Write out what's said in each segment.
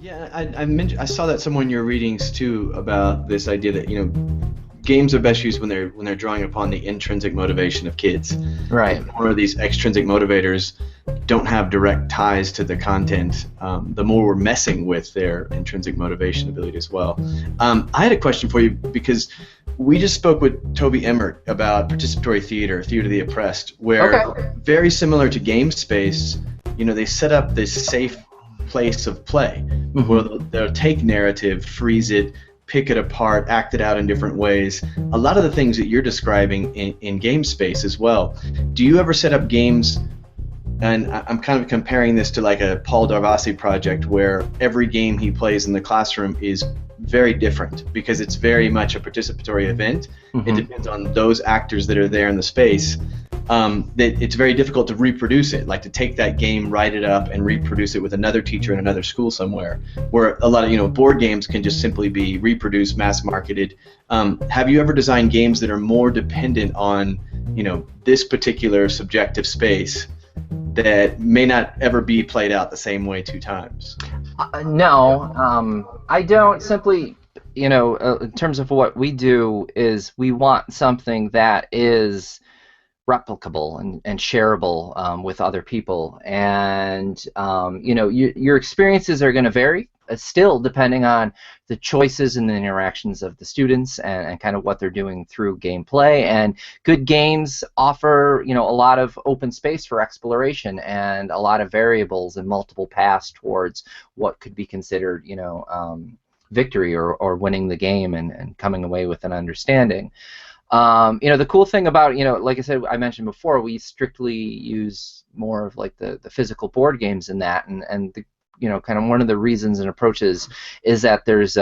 Yeah, I saw that somewhere in your readings too about this idea that games are best used when they're drawing upon the intrinsic motivation of kids. And Right. the more of these extrinsic motivators don't have direct ties to the content, the more we're messing with their intrinsic motivation ability as well. I had a question for you because we just spoke with Toby Emmert about participatory theater, theater of the oppressed, Okay. where very similar to game space, they set up this safe place of play where they'll take narrative, freeze it, pick it apart, act it out in different ways. A lot of the things that you're describing in game space as well. Do you ever set up games, and I'm kind of comparing this to like a Paul Darvasi project where every game he plays in the classroom is very different because it's very much a participatory event. It depends on those actors that are there in the space. That it's very difficult to reproduce it, like to take that game, write it up, and reproduce it with another teacher in another school somewhere, where a lot of board games can just simply be reproduced, mass marketed. Have you ever designed games that are more dependent on this particular subjective space that may not ever be played out the same way two times? No, I don't. Simply, in terms of what we do, is we want something that is replicable and shareable with other people, and your experiences are going to vary still depending on the choices and the interactions of the students and kind of what they're doing through gameplay. And good games offer a lot of open space for exploration and a lot of variables and multiple paths towards what could be considered victory or winning the game and coming away with an understanding. The cool thing about, like I said, I mentioned before, we strictly use more of like the physical board games in that, and the, kind of one of the reasons and approaches is that there's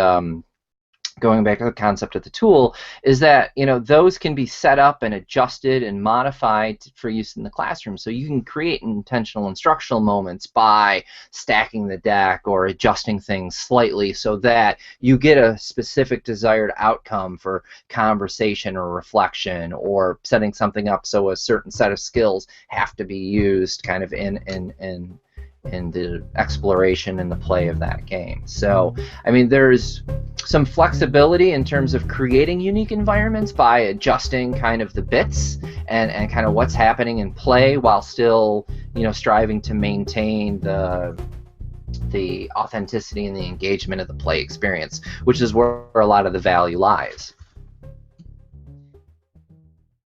going back to the concept of the tool, is that those can be set up and adjusted and modified for use in the classroom. So you can create intentional instructional moments by stacking the deck or adjusting things slightly so that you get a specific desired outcome for conversation or reflection, or setting something up so a certain set of skills have to be used kind of in the exploration and the play of that game. So, I mean, there's some flexibility in terms of creating unique environments by adjusting kind of the bits and kind of what's happening in play, while still, striving to maintain the authenticity and the engagement of the play experience, which is where a lot of the value lies.